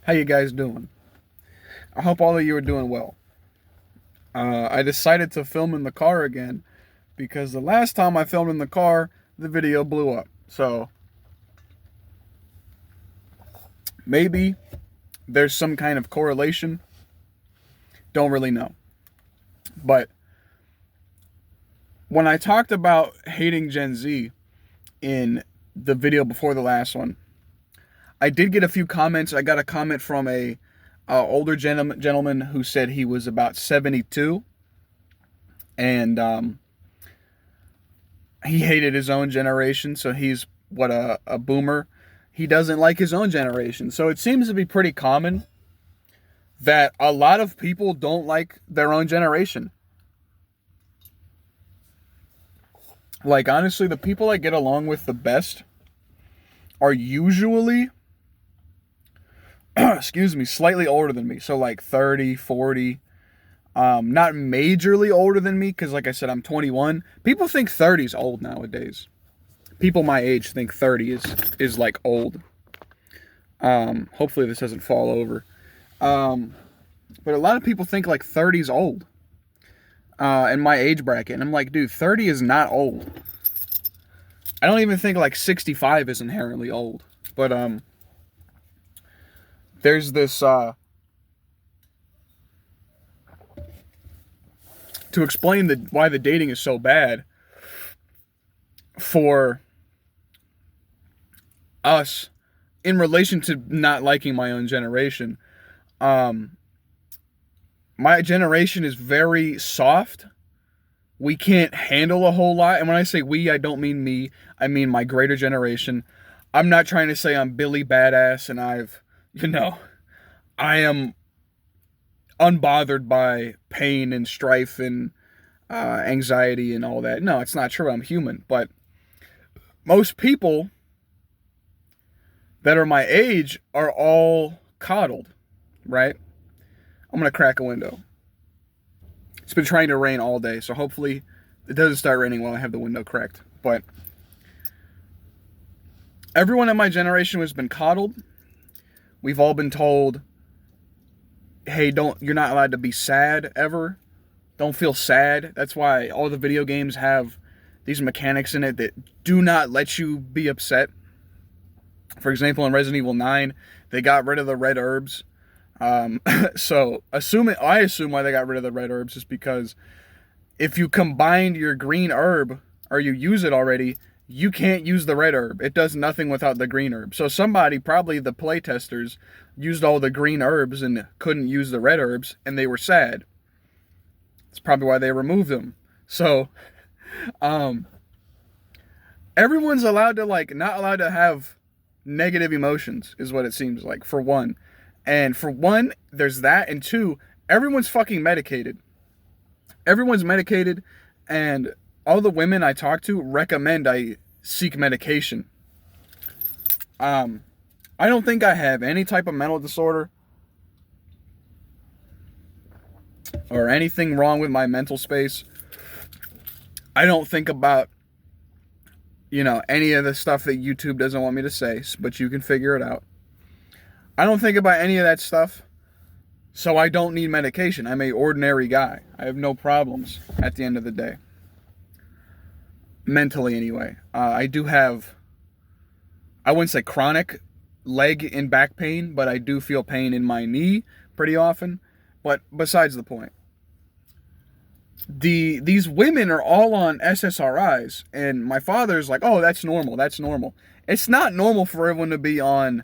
How you guys doing? I hope all of you are doing well. I decided to film in the car again because the last time I filmed in the car, the video blew up. So maybe there's some kind of correlation. Don't really know. But when I talked about hating Gen Z in the video before the last one, I did get a few comments. I got a comment from a older gentleman who said he was about 72, and he hated his own generation. So he's a boomer. He doesn't like his own generation. So it seems to be pretty common that a lot of people don't like their own generation. Like, honestly, the people I get along with the best are usually excuse me, slightly older than me. So like 30, 40. Not majorly older than me, because like I said, I'm 21. People think 30 is old nowadays. People my age think 30 is like old. Hopefully this doesn't fall over. But a lot of people think like 30 is old. In my age bracket. And I'm like, dude, 30 is not old. I don't even think like 65 is inherently old. But there's this to explain why the dating is so bad for us in relation to not liking my own generation. My generation is very soft. We can't handle a whole lot. And when I say we, I don't mean me. I mean my greater generation. I'm not trying to say I'm Billy Badass and I am unbothered by pain and strife and anxiety and all that. No, it's not true. I'm human. But most people that are my age are all coddled, right? I'm going to crack a window. It's been trying to rain all day, so hopefully it doesn't start raining while I have the window cracked. But everyone in my generation has been coddled. We've all been told, hey, you're not allowed to be sad ever. Don't feel sad. That's why all the video games have these mechanics in it that do not let you be upset. For example, in Resident Evil 9, they got rid of the red herbs. So I assume why they got rid of the red herbs is because if you combine your green herb or you use it already, you can't use the red herb. It does nothing without the green herb. So somebody, probably the playtesters, used all the green herbs and couldn't use the red herbs, and they were sad. That's probably why they removed them. So, everyone's allowed to, not allowed to have negative emotions, is what it seems like, for one. And for one, there's that, and two, everyone's fucking medicated. Everyone's medicated, and all the women I talk to recommend I seek medication. I don't think I have any type of mental disorder or anything wrong with my mental space. I don't think about, any of the stuff that YouTube doesn't want me to say, but you can figure it out. I don't think about any of that stuff, so I don't need medication. I'm an ordinary guy. I have no problems at the end of the day. Mentally, anyway. I do have, I wouldn't say chronic leg and back pain, but I do feel pain in my knee pretty often. But besides the point, these women are all on SSRIs, and my father's like, oh, that's normal. That's normal. It's not normal for everyone to be on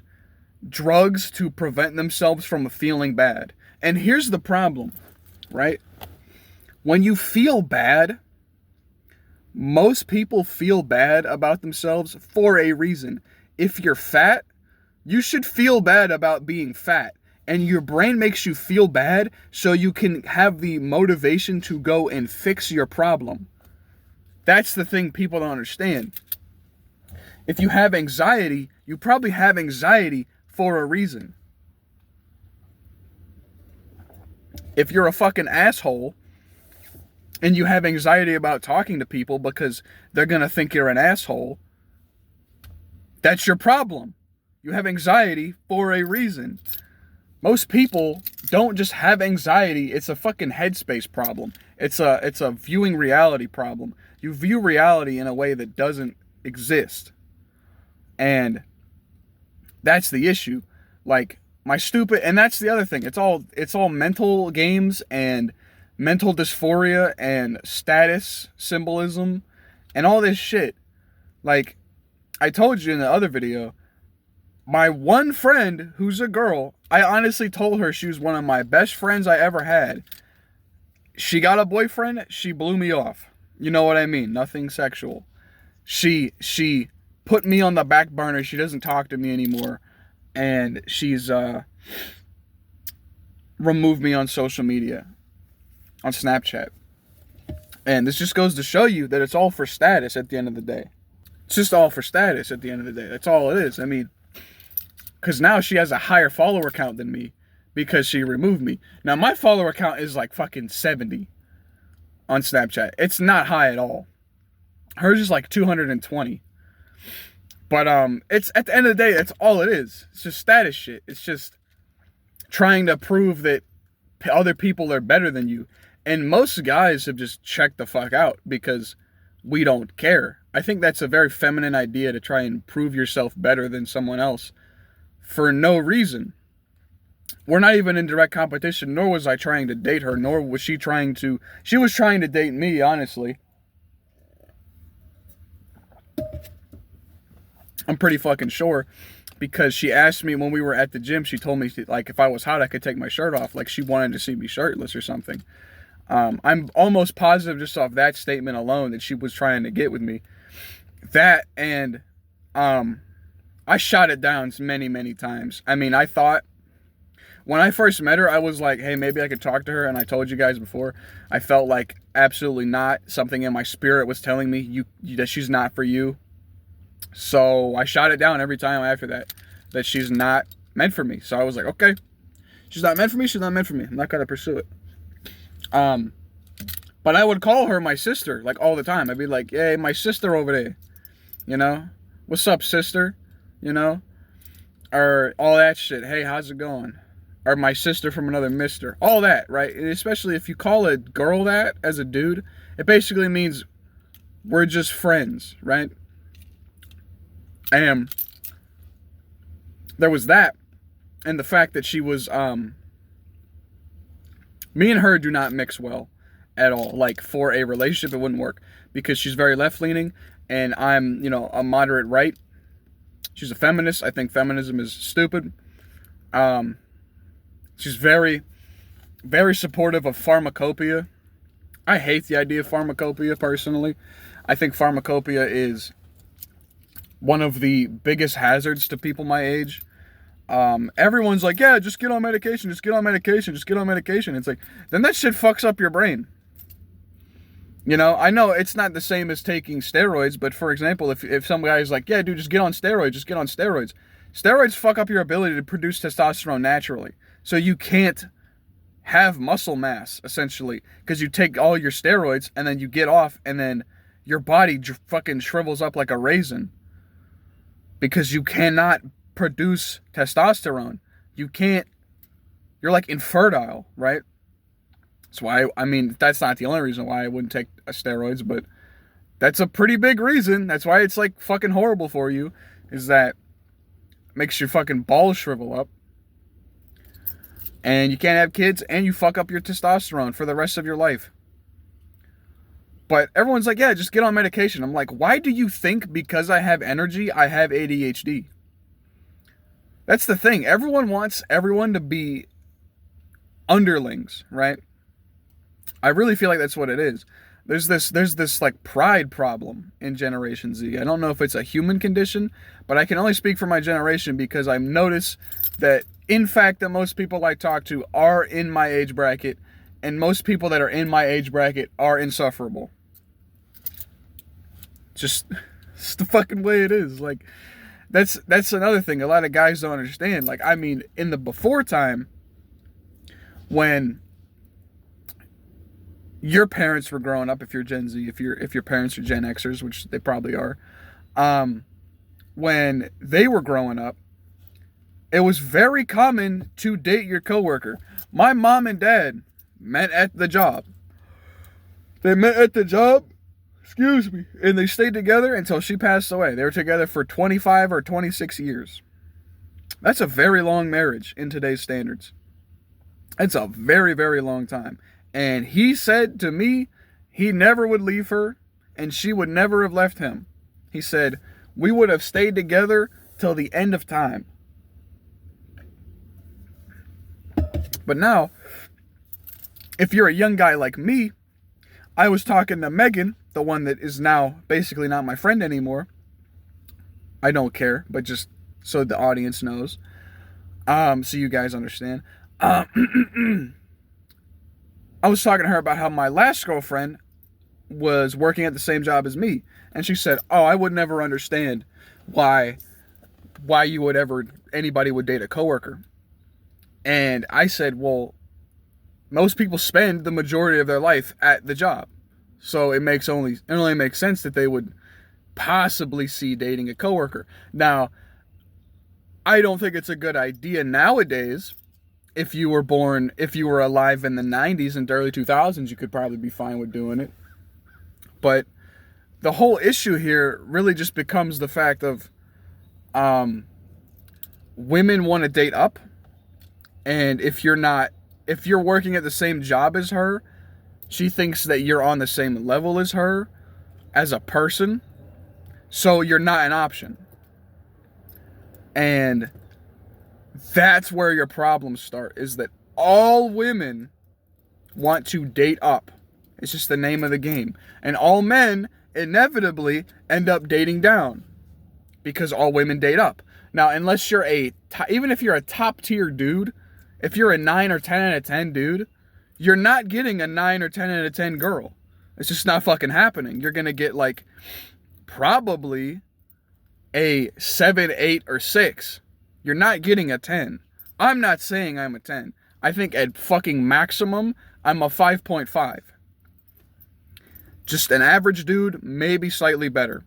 drugs to prevent themselves from feeling bad. And here's the problem, right? When you feel bad, most people feel bad about themselves for a reason. If you're fat, you should feel bad about being fat. And your brain makes you feel bad so you can have the motivation to go and fix your problem. That's the thing people don't understand. If you have anxiety, you probably have anxiety for a reason. If you're a fucking asshole and you have anxiety about talking to people because they're going to think you're an asshole, that's your problem. You have anxiety for a reason. Most people don't just have anxiety. It's a fucking headspace problem. It's a viewing reality problem. You view reality in a way that doesn't exist. And that's the issue. Like, and that's the other thing. It's all mental games and mental dysphoria and status symbolism and all this shit. Like, I told you in the other video, my one friend who's a girl, I honestly told her she was one of my best friends I ever had. She got a boyfriend, she blew me off. You know what I mean? Nothing sexual. She put me on the back burner. She doesn't talk to me anymore. And she's removed me on social media, on Snapchat. And this just goes to show you that it's all for status at the end of the day. It's just all for status at the end of the day. That's all it is. I mean, because now she has a higher follower count than me because she removed me. Now, my follower count is like fucking 70 on Snapchat. It's not high at all. Hers is like 220. But it's at the end of the day, that's all it is. It's just status shit. It's just trying to prove that other people are better than you. And most guys have just checked the fuck out because we don't care. I think that's a very feminine idea, to try and prove yourself better than someone else for no reason. We're not even in direct competition, nor was I trying to date her, nor was she trying to... She was trying to date me, honestly. I'm pretty fucking sure, because she asked me when we were at the gym, she told me, like, if I was hot, I could take my shirt off. Like, she wanted to see me shirtless or something. I'm almost positive just off that statement alone that she was trying to get with me. That, and I shot it down many, many times. I mean, I thought, when I first met her, I was like, hey, maybe I could talk to her. And I told you guys before, I felt like absolutely not. Something in my spirit was telling me that she's not for you. So I shot it down every time after that she's not meant for me. So I was like, okay, she's not meant for me. She's not meant for me. I'm not going to pursue it. But I would call her my sister, like, all the time. I'd be like, hey, my sister over there, you know, what's up, sister, you know, or all that shit. Hey, how's it going? Or my sister from another mister, all that, right? And especially if you call a girl that as a dude, it basically means we're just friends, right? And there was that, and the fact that she was, me and her do not mix well at all. Like, for a relationship, it wouldn't work, because she's very left-leaning, and I'm, you know, a moderate right. She's a feminist. I think feminism is stupid. She's very, very supportive of pharmacopoeia. I hate the idea of pharmacopoeia, personally. I think pharmacopoeia is one of the biggest hazards to people my age. Everyone's like, yeah, just get on medication, just get on medication, just get on medication. It's like, then that shit fucks up your brain. You know, I know it's not the same as taking steroids, but for example, if some guy is like, yeah, dude, just get on steroids, just get on steroids. Steroids fuck up your ability to produce testosterone naturally. So you can't have muscle mass, essentially, because you take all your steroids and then you get off, and then your body fucking shrivels up like a raisin. Because you cannot produce testosterone. You can't, you're like infertile, right? That's why, I mean, that's not the only reason why I wouldn't take steroids, but that's a pretty big reason. That's why it's like fucking horrible for you, is that it makes your fucking balls shrivel up. And you can't have kids, and you fuck up your testosterone for the rest of your life. But everyone's like, yeah, just get on medication. I'm like, why do you think because I have energy, I have ADHD? That's the thing. Everyone wants everyone to be underlings, right? I really feel like that's what it is. There's this like pride problem in Generation Z. I don't know if it's a human condition, but I can only speak for my generation because I've noticed that, in fact, that most people I talk to are in my age bracket, and most people that are in my age bracket are insufferable. Just, it's the fucking way it is. Like, that's another thing a lot of guys don't understand. Like, I mean, in the before time, when your parents were growing up, if you're Gen Z, if your parents are Gen Xers, which they probably are, when they were growing up, it was very common to date your coworker. My mom and dad met at the job. They met at the job, excuse me, and they stayed together until she passed away. They were together for 25 or 26 years. That's a very long marriage in today's standards. It's a very, very long time. And he said to me he never would leave her and she would never have left him. He said, we would have stayed together till the end of time. But now, if you're a young guy like me, I was talking to Megan, the one that is now basically not my friend anymore. I don't care, but just so the audience knows. So you guys understand. I was talking to her about how my last girlfriend was working at the same job as me. And she said, oh, I would never understand why anybody would date a coworker. And I said, well, most people spend the majority of their life at the job. So it only makes sense that they would possibly see dating a coworker. Now, I don't think it's a good idea nowadays. If you were alive in the 90s and early 2000s, you could probably be fine with doing it. But the whole issue here really just becomes the fact of women want to date up. And if you're working at the same job as her, she thinks that you're on the same level as her as a person. So you're not an option. And that's where your problems start, is that all women want to date up. It's just the name of the game. And all men inevitably end up dating down because all women date up. Now, unless you're even if you're a top tier dude, if you're a 9 or 10 out of 10 dude, you're not getting a 9 or 10 out of 10 girl. It's just not fucking happening. You're going to get like probably a 7, 8, or 6. You're not getting a 10. I'm not saying I'm a 10. I think at fucking maximum, I'm a 5.5. Just an average dude, maybe slightly better.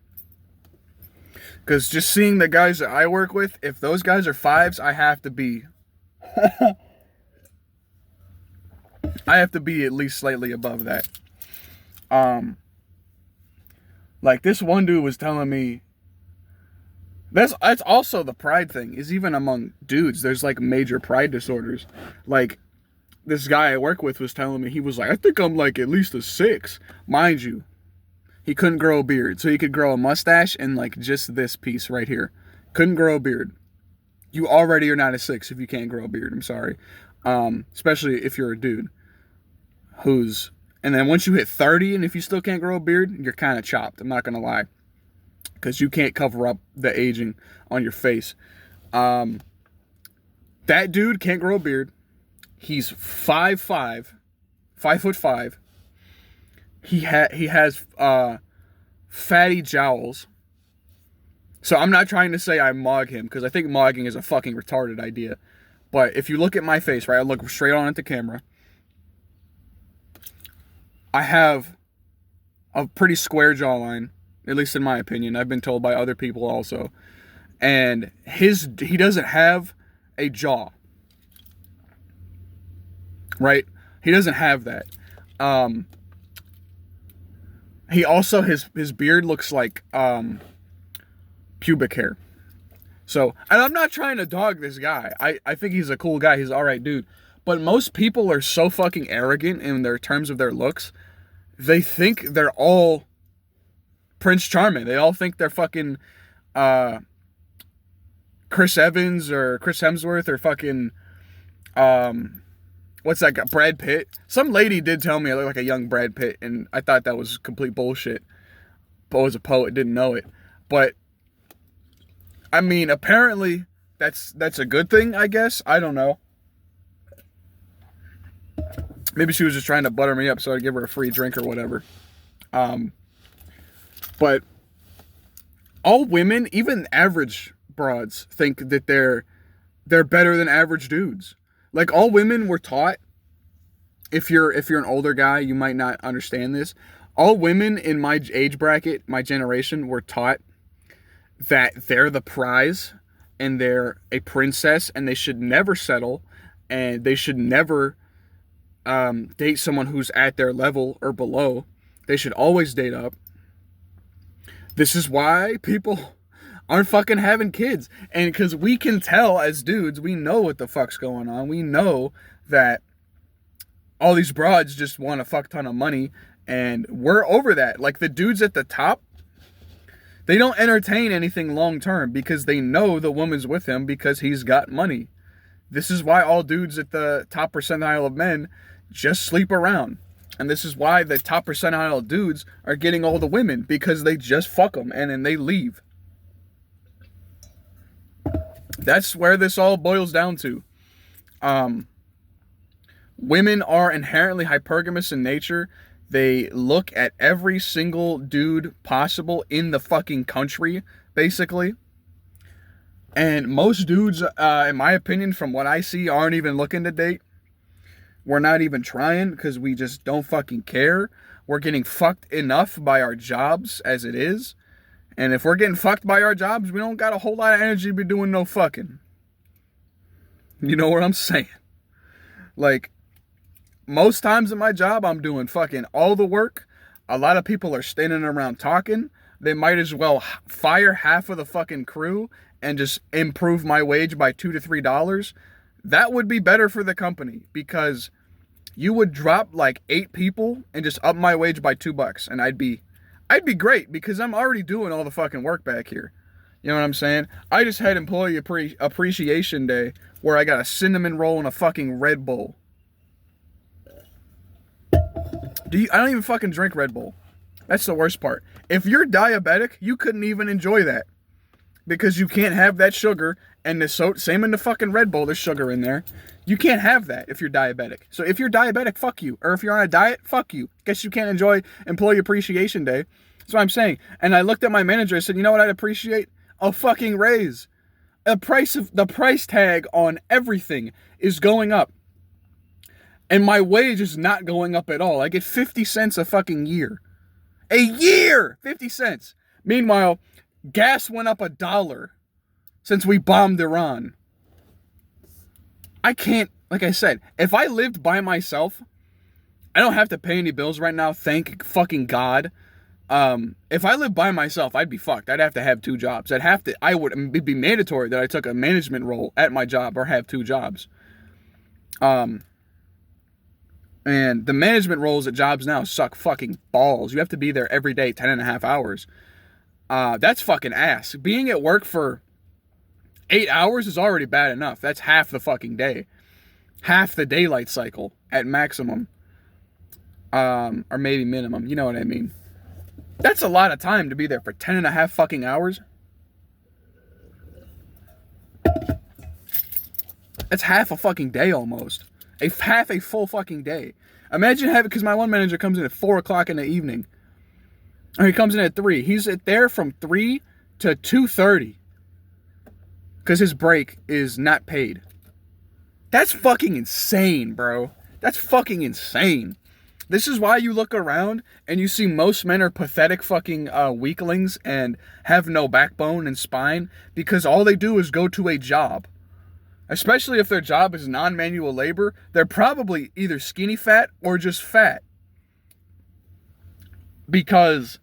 Because just seeing the guys that I work with, if those guys are 5s, I have to be at least slightly above that. Like this one dude was telling me, that's also the pride thing, is even among dudes, there's like major pride disorders. Like this guy I work with was telling me, he was like, I think I'm like at least a 6. Mind you, he couldn't grow a beard, so he could grow a mustache and like just this piece right here. Couldn't grow a beard. You already are not a 6 if you can't grow a beard. I'm sorry. Especially if you're a dude and then once you hit 30 and if you still can't grow a beard, you're kind of chopped. I'm not going to lie. Because you can't cover up the aging on your face. That dude can't grow a beard. He's 5'5", 5'5". He has fatty jowls. So I'm not trying to say I mog him, because I think mogging is a fucking retarded idea. But if you look at my face, right, I look straight on at the camera. I have a pretty square jawline, at least in my opinion. I've been told by other people also. And he doesn't have a jaw. Right? He doesn't have that. He also, his beard looks like pubic hair. So, and I'm not trying to dog this guy. I think he's a cool guy. He's an alright dude. But most people are so fucking arrogant in their terms of their looks. They think they're all Prince Charming. They all think they're fucking Chris Evans or Chris Hemsworth or fucking what's that guy? Brad Pitt. Some lady did tell me I look like a young Brad Pitt, and I thought that was complete bullshit. Bo was a poet, didn't know it. But I mean, apparently that's a good thing, I guess. I don't know. Maybe she was just trying to butter me up so I'd give her a free drink or whatever. But all women, even average broads, think that they're better than average dudes. Like, all women were taught, if you're an older guy, you might not understand this. All women in my age bracket, my generation, were taught that they're the prize and they're a princess and they should never settle and they should never date someone who's at their level or below. They should always date up. This is why people aren't fucking having kids. And because we can tell as dudes, we know what the fuck's going on. We know that all these broads just want a fuck ton of money, and we're over that. Like, the dudes at the top, they don't entertain anything long term because they know the woman's with him because he's got money. This is why all dudes at the top percentile of men just sleep around. And this is why the top percentile of dudes are getting all the women, because they just fuck them and then they leave. That's where this all boils down to. Women are inherently hypergamous in nature. They look at every single dude possible in the fucking country, basically. And most dudes, in my opinion, from what I see, aren't even looking to date. We're not even trying because we just don't fucking care. We're getting fucked enough by our jobs as it is. And if we're getting fucked by our jobs, we don't got a whole lot of energy to be doing no fucking. You know what I'm saying? Like, most times in my job, I'm doing fucking all the work. A lot of people are standing around talking. They might as well fire half of the fucking crew and just improve my wage by $2 to $3. That would be better for the company, because you would drop like 8 people and just up my wage by $2, and I'd be great because I'm already doing all the fucking work back here. You know what I'm saying? I just had Employee Appreciation Day where I got a cinnamon roll and a fucking Red Bull. I don't even fucking drink Red Bull. That's the worst part. If you're diabetic, you couldn't even enjoy that, because you can't have that sugar, and same in the fucking Red Bull, there's sugar in there. You can't have that if you're diabetic. So if you're diabetic, fuck you. Or if you're on a diet, fuck you. Guess you can't enjoy Employee Appreciation Day. That's what I'm saying. And I looked at my manager and said, you know what I'd appreciate? A fucking raise. The price tag on everything is going up. And my wage is not going up at all. I get 50 cents a fucking year. A year! 50 cents. Meanwhile, gas went up $1 since we bombed Iran. I can't, like I said, if I lived by myself, I don't have to pay any bills right now, thank fucking God. If I lived by myself, I'd be fucked. I'd have to have 2 jobs. It'd be mandatory that I took a management role at my job or have 2 jobs. And the management roles at jobs now suck fucking balls. You have to be there every day, 10.5 hours. That's fucking ass. Being at work for 8 hours is already bad enough. That's half the fucking day. Half the daylight cycle at maximum. Or maybe minimum. You know what I mean. That's a lot of time to be there for 10.5 fucking hours. That's half a fucking day almost. Half a full fucking day. Imagine having, because my one manager comes in at 4 o'clock in the evening. Or he comes in at 3. He's there from 3 to 2:30. Because his break is not paid. That's fucking insane, bro. That's fucking insane. This is why you look around and you see most men are pathetic fucking weaklings and have no backbone and spine, because all they do is go to a job. Especially if their job is non-manual labor, they're probably either skinny fat or just fat. Because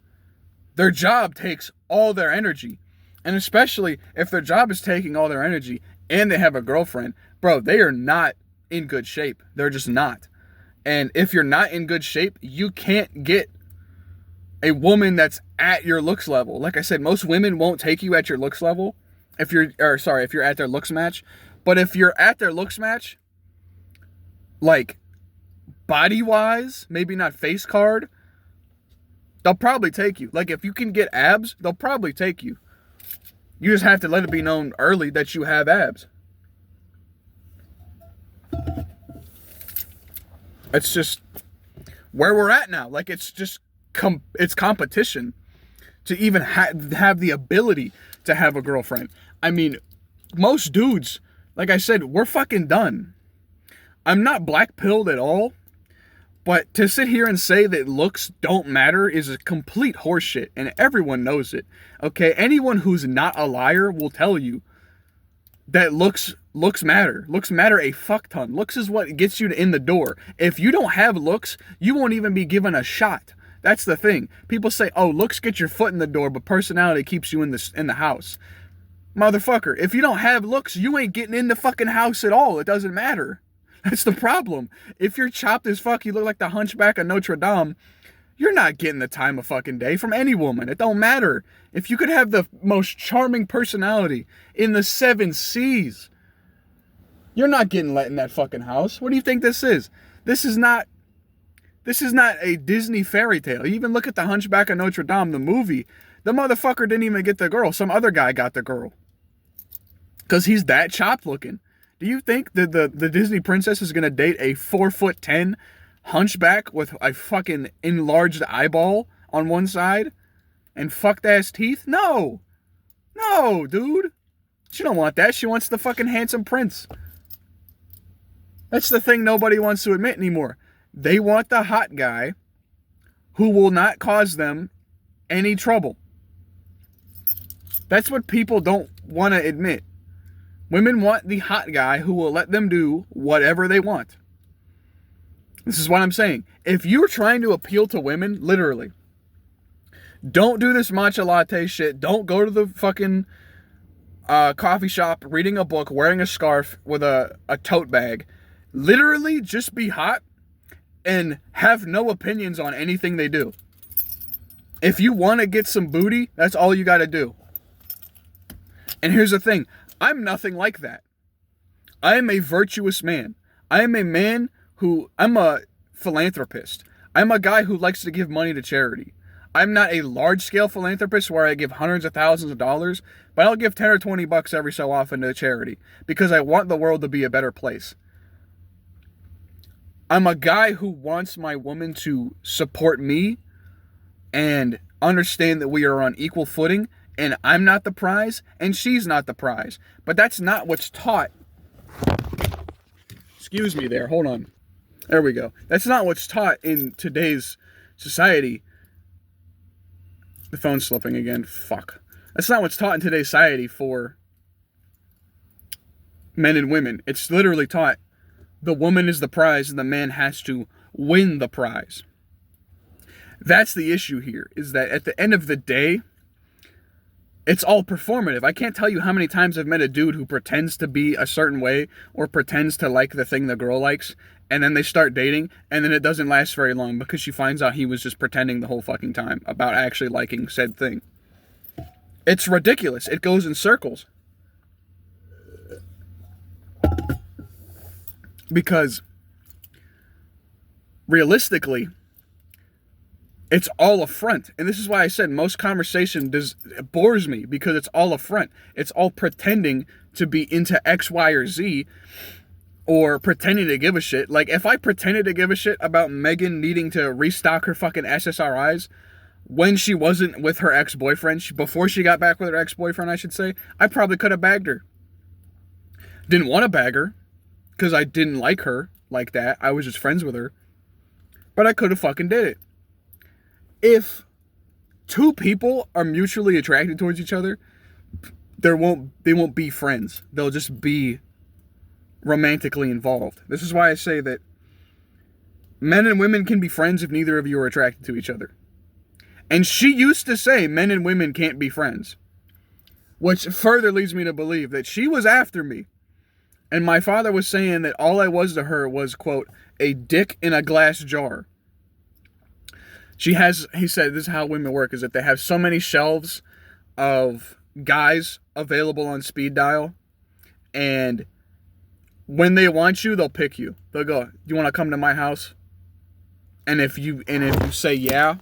their job takes all their energy. And especially if their job is taking all their energy and they have a girlfriend, bro, they are not in good shape. They're just not. And if you're not in good shape, you can't get a woman that's at your looks level. Like I said, most women won't take you at your looks level if you're at their looks match. But if you're at their looks match, like body-wise, maybe not face card, they'll probably take you. Like if you can get abs, they'll probably take you. You just have to let it be known early that you have abs. It's just where we're at now. Like it's just it's competition to even have the ability to have a girlfriend. I mean, most dudes, like I said, we're fucking done. I'm not black-pilled at all, but to sit here and say that looks don't matter is a complete horseshit, and everyone knows it. Okay, anyone who's not a liar will tell you that looks matter. Looks matter a fuck ton. Looks is what gets you in the door. If you don't have looks, you won't even be given a shot. That's the thing. People say, "Oh, looks get your foot in the door, but personality keeps you in the house." Motherfucker, if you don't have looks, you ain't getting in the fucking house at all. It doesn't matter. That's the problem. If you're chopped as fuck, you look like the Hunchback of Notre Dame, you're not getting the time of fucking day from any woman. It don't matter. If you could have the most charming personality in the 7 C's, you're not getting let in that fucking house. What do you think this is? This is not a Disney fairy tale. You even look at the Hunchback of Notre Dame, the movie. The motherfucker didn't even get the girl. Some other guy got the girl. Because he's that chopped looking. Do you think that the Disney princess is going to date a 4'10" hunchback with a fucking enlarged eyeball on one side and fucked ass teeth? No. No, dude. She don't want that. She wants the fucking handsome prince. That's the thing nobody wants to admit anymore. They want the hot guy who will not cause them any trouble. That's what people don't want to admit. Women want the hot guy who will let them do whatever they want. This is what I'm saying. If you're trying to appeal to women, literally, don't do this matcha latte shit. Don't go to the fucking coffee shop reading a book, wearing a scarf with a tote bag. Literally, just be hot and have no opinions on anything they do. If you want to get some booty, that's all you got to do. And here's the thing. I'm nothing like that. I am a virtuous man. I am a man I'm a philanthropist. I'm a guy who likes to give money to charity. I'm not a large-scale philanthropist where I give hundreds of thousands of dollars, but I'll give 10 or 20 bucks every so often to charity because I want the world to be a better place. I'm a guy who wants my woman to support me and understand that we are on equal footing, and I'm not the prize and she's not the prize. But that's not what's taught. Excuse me there. Hold on. There we go. That's not what's taught in today's society. The phone's slipping again. Fuck. That's not what's taught in today's society for men and women. It's literally taught the woman is the prize and the man has to win the prize. That's the issue here, is that at the end of the day, it's all performative. I can't tell you how many times I've met a dude who pretends to be a certain way or pretends to like the thing the girl likes, and then they start dating, and then it doesn't last very long because she finds out he was just pretending the whole fucking time about actually liking said thing. It's ridiculous. It goes in circles. Because realistically, it's all a front. And this is why I said most conversation bores me, because it's all a front. It's all pretending to be into X, Y, or Z, or pretending to give a shit. Like, if I pretended to give a shit about Megan needing to restock her fucking SSRIs when she wasn't with her ex-boyfriend, before she got back with her ex-boyfriend, I should say, I probably could have bagged her. Didn't want to bag her, because I didn't like her like that. I was just friends with her. But I could have fucking did it. If two people are mutually attracted towards each other, they won't be friends. They'll just be romantically involved. This is why I say that men and women can be friends if neither of you are attracted to each other. And she used to say men and women can't be friends, which further leads me to believe that she was after me. And my father was saying that all I was to her was, quote, a dick in a glass jar. He said, this is how women work, is that they have so many shelves of guys available on speed dial, and when they want you, they'll pick you. They'll go, do you want to come to my house? And if you say yeah,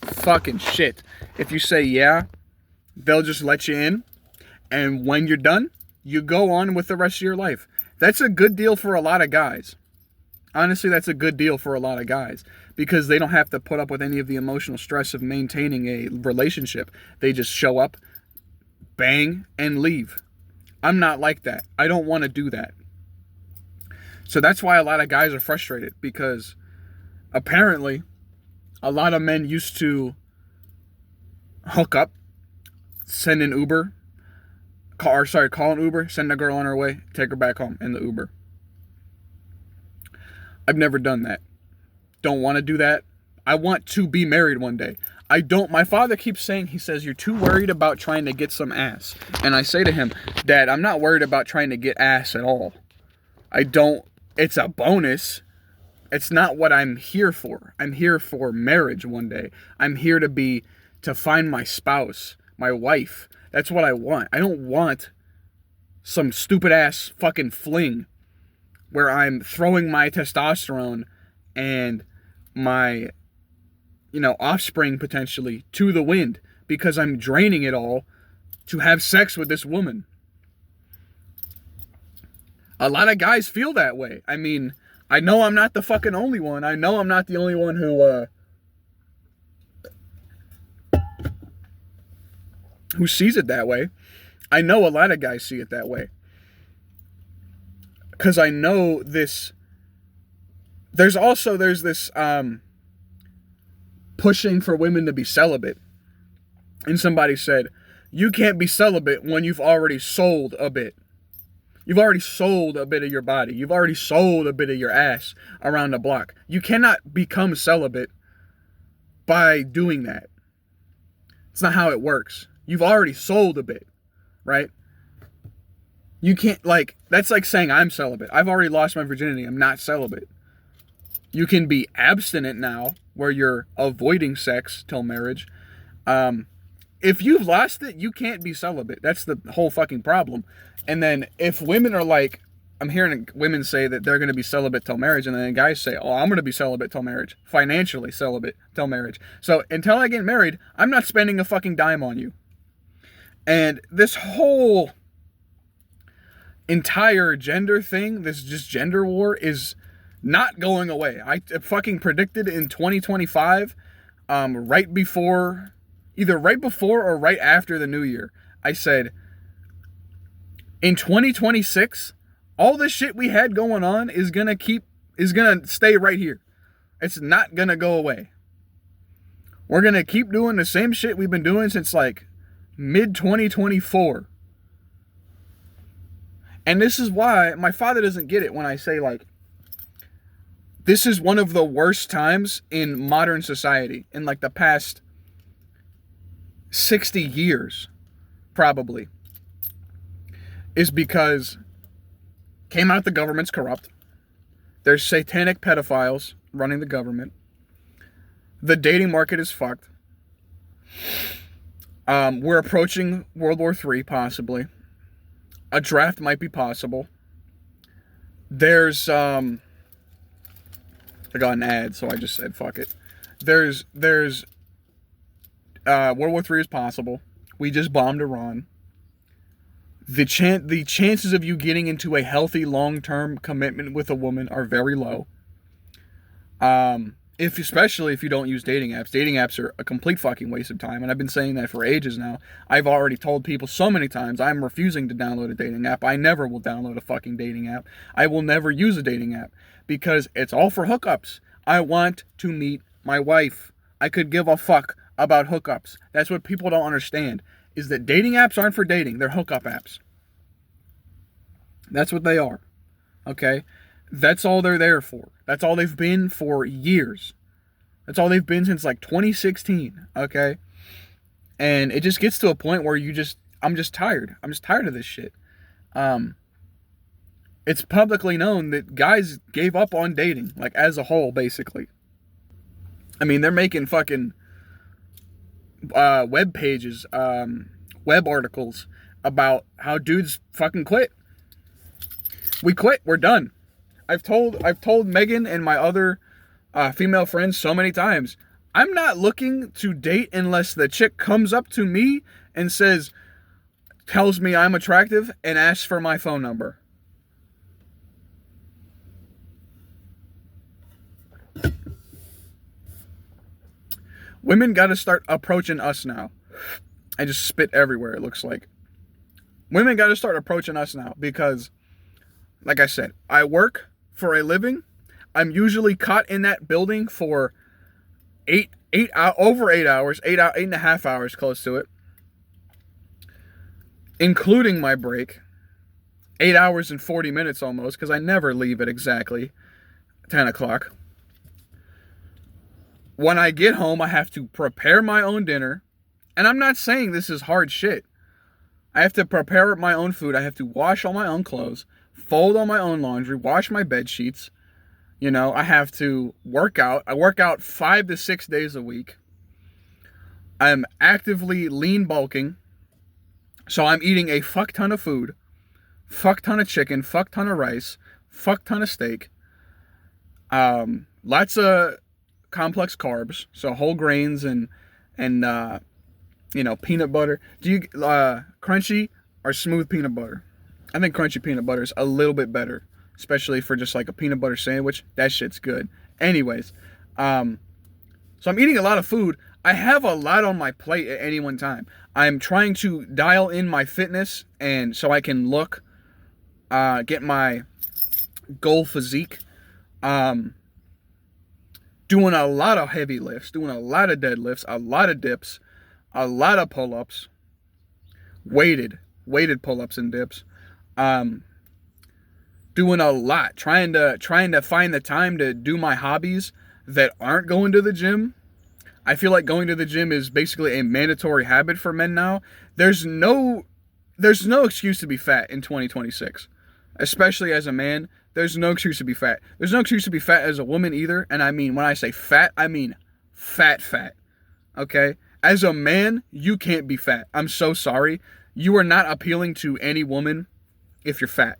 fucking shit. If you say yeah, they'll just let you in, and when you're done, you go on with the rest of your life. That's a good deal for a lot of guys. Honestly, that's a good deal for a lot of guys, because they don't have to put up with any of the emotional stress of maintaining a relationship. They just show up, bang, and leave. I'm not like that. I don't want to do that. So that's why a lot of guys are frustrated, because apparently a lot of men used to hook up, send an Uber, call an Uber, send a girl on her way, take her back home in the Uber. I've never done that. Don't want to do that. I want to be married one day. I don't. My father keeps saying, he says, you're too worried about trying to get some ass. And I say to him, Dad, I'm not worried about trying to get ass at all. I don't. It's a bonus. It's not what I'm here for. I'm here for marriage one day. I'm here to find my spouse, my wife. That's what I want. I don't want some stupid ass fucking fling where I'm throwing my testosterone and my, offspring potentially to the wind because I'm draining it all to have sex with this woman. A lot of guys feel that way. I mean, I know I'm not the fucking only one. I know I'm not the only one who sees it that way. I know a lot of guys see it that way. Because I know this. There's this pushing for women to be celibate. And somebody said, you can't be celibate when you've already sold a bit. You've already sold a bit of your body. You've already sold a bit of your ass around the block. You cannot become celibate by doing that. It's not how it works. You've already sold a bit, right? You can't, that's like saying I'm celibate. I've already lost my virginity. I'm not celibate. You can be abstinent now, where you're avoiding sex till marriage. If you've lost it, you can't be celibate. That's the whole fucking problem. And then if women are like, I'm hearing women say that they're going to be celibate till marriage, and then guys say, oh, I'm going to be celibate till marriage. Financially celibate till marriage. So until I get married, I'm not spending a fucking dime on you. And this whole entire gender thing, this just gender war, is not going away. I fucking predicted in 2025, either right before or right after the new year, I said, in 2026, all the shit we had going on is gonna stay right here. It's not gonna go away. We're gonna keep doing the same shit we've been doing since mid 2024. And this is why my father doesn't get it when I say this is one of the worst times in modern society in the past 60 years, probably, is because came out the government's corrupt. There's satanic pedophiles running the government. The dating market is fucked. We're approaching World War III, possibly. A draft might be possible. There's, I got an ad, so I just said fuck it. There's World War III is possible. We just bombed Iran. The chances of you getting into a healthy long-term commitment with a woman are very low. Especially if you don't use dating apps. Dating apps are a complete fucking waste of time, and I've been saying that for ages now. I've already told people so many times I'm refusing to download a dating app. I never will download a fucking dating app. I will never use a dating app because it's all for hookups. I want to meet my wife. I could give a fuck about hookups. That's what people don't understand, is that dating apps aren't for dating. They're hookup apps. That's what they are. Okay? That's all they're there for. That's all they've been for years. That's all they've been since 2016. Okay? And it just gets to a point where I'm just tired. I'm just tired of this shit. It's publicly known that guys gave up on dating, as a whole, basically. I mean, they're making fucking web pages, web articles about how dudes fucking quit. We quit. We're done. I've told Megan and my other female friends so many times, I'm not looking to date unless the chick comes up to me and tells me I'm attractive and asks for my phone number. Women got to start approaching us now. I just spit everywhere, it looks like. Women got to start approaching us now because, like I said, I work for a living. I'm usually caught in that building for over 8 hours, 8.5 hours, close to it. including my break, 8 hours and 40 minutes almost, because I never leave at exactly 10 o'clock. When I get home, I have to prepare my own dinner. And I'm not saying this is hard shit. I have to prepare my own food. I have to wash all my own clothes, fold all my own laundry, wash my bed sheets. You know, I have to work out. I work out 5 to 6 days a week. I'm actively lean bulking. So I'm eating a fuck ton of food, fuck ton of chicken, fuck ton of rice, fuck ton of steak. Lots of complex carbs, so whole grains and peanut butter. Do you crunchy or smooth peanut butter? I think crunchy peanut butter is a little bit better, especially for just like a peanut butter sandwich. That shit's good. Anyways, so I'm eating a lot of food. I have a lot on my plate at any one time. I'm trying to dial in my fitness, and so I can get my goal physique. Doing a lot of heavy lifts, doing a lot of deadlifts, a lot of dips, a lot of pull-ups, weighted pull-ups and dips. Doing a lot, trying to find the time to do my hobbies that aren't going to the gym. I feel like going to the gym is basically a mandatory habit for men now. There's no excuse to be fat in 2026, especially as a man. There's no excuse to be fat. There's no excuse to be fat as a woman either. And I mean, when I say fat, I mean fat. Okay? As a man, you can't be fat. I'm so sorry. You are not appealing to any woman if you're fat.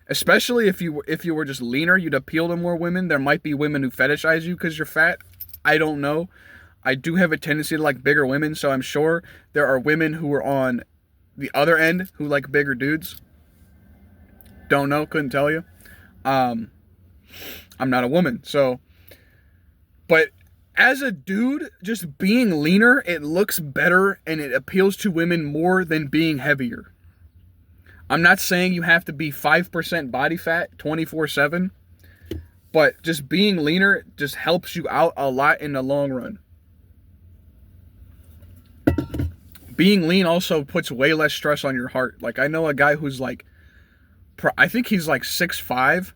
Especially if you were just leaner, you'd appeal to more women. There might be women who fetishize you because you're fat. I don't know. I do have a tendency to like bigger women, so I'm sure there are women who are on the other end who like bigger dudes. Don't know, couldn't tell you. I'm not a woman, so. But as a dude, just being leaner, it looks better and it appeals to women more than being heavier. I'm not saying you have to be 5% body fat 24/7, but just being leaner just helps you out a lot in the long run. Being lean also puts way less stress on your heart. Like, I know a guy who's like, I think he's like 6'5",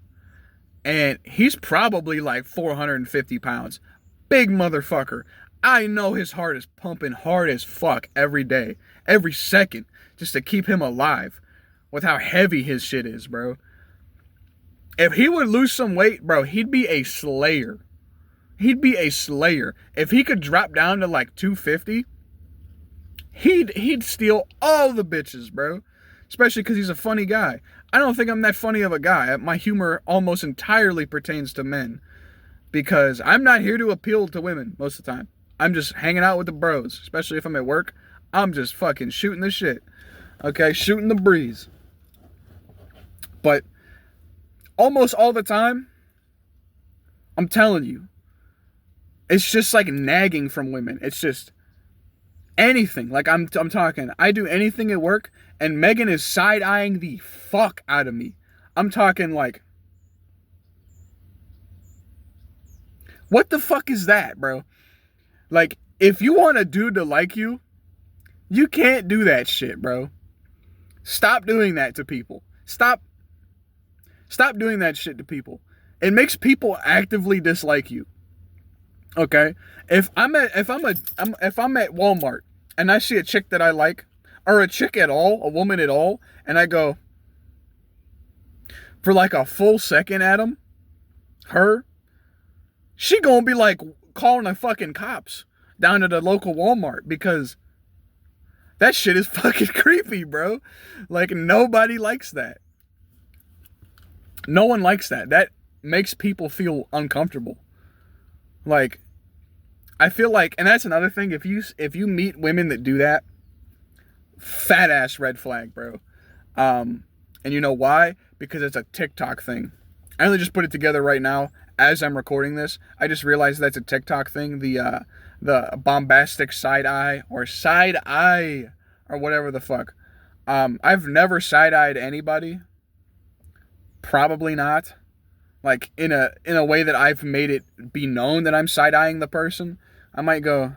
and he's probably like 450 pounds. Big motherfucker. I know his heart is pumping hard as fuck every day, every second, just to keep him alive with how heavy his shit is, bro. If he would lose some weight, bro, he'd be a slayer. He'd be a slayer. If he could drop down to like 250, he'd steal all the bitches, bro. Especially because he's a funny guy. I don't think I'm that funny of a guy. My humor almost entirely pertains to men. Because I'm not here to appeal to women most of the time. I'm just hanging out with the bros. Especially if I'm at work. I'm just fucking shooting the shit. Okay? Shooting the breeze. But almost all the time, I'm telling you, it's just like nagging from women. It's just anything. Like I'm talking, I do anything at work and Megan is side-eyeing the fuck out of me. I'm talking like, what the fuck is that, bro? Like, if you want a dude to like you, you can't do that shit, bro. Stop doing that to people. Stop doing that shit to people. It makes people actively dislike you. Okay? If I'm at Walmart and I see a chick that I like, or a chick at all, a woman at all, and I go for like a full second at her, she gonna be like calling the fucking cops down to the local Walmart because that shit is fucking creepy, bro. Like, nobody likes that. No one likes that. That makes people feel uncomfortable. Like, I feel like, and that's another thing, if you meet women that do that, fat ass red flag, bro. And you know why? Because it's a TikTok thing. I only just put it together right now as I'm recording this. I just realized that's a TikTok thing. The bombastic side eye or whatever the fuck. I've never side-eyed anybody. Probably not. Like, in a way that I've made it be known that I'm side-eyeing the person. I might go,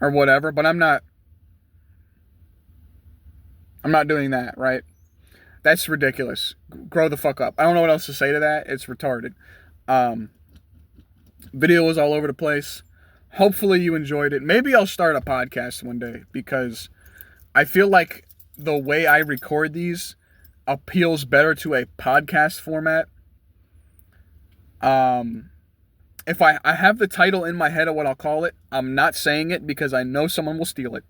or whatever, but I'm not. I'm not doing that, right? That's ridiculous. Grow the fuck up. I don't know what else to say to that. It's retarded. Um, Video was all over the place. Hopefully you enjoyed it. Maybe I'll start a podcast one day because I feel like the way I record these appeals better to a podcast format. If I have the title in my head of what I'll call it, I'm not saying it because I know someone will steal it.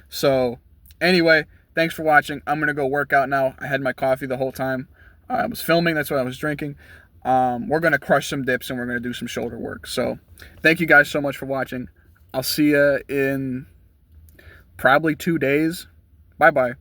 So, anyway, thanks for watching. I'm going to go work out now. I had my coffee the whole time. I was filming. That's what I was drinking. We're going to crush some dips and we're going to do some shoulder work. So, thank you guys so much for watching. I'll see you in probably 2 days. Bye-bye.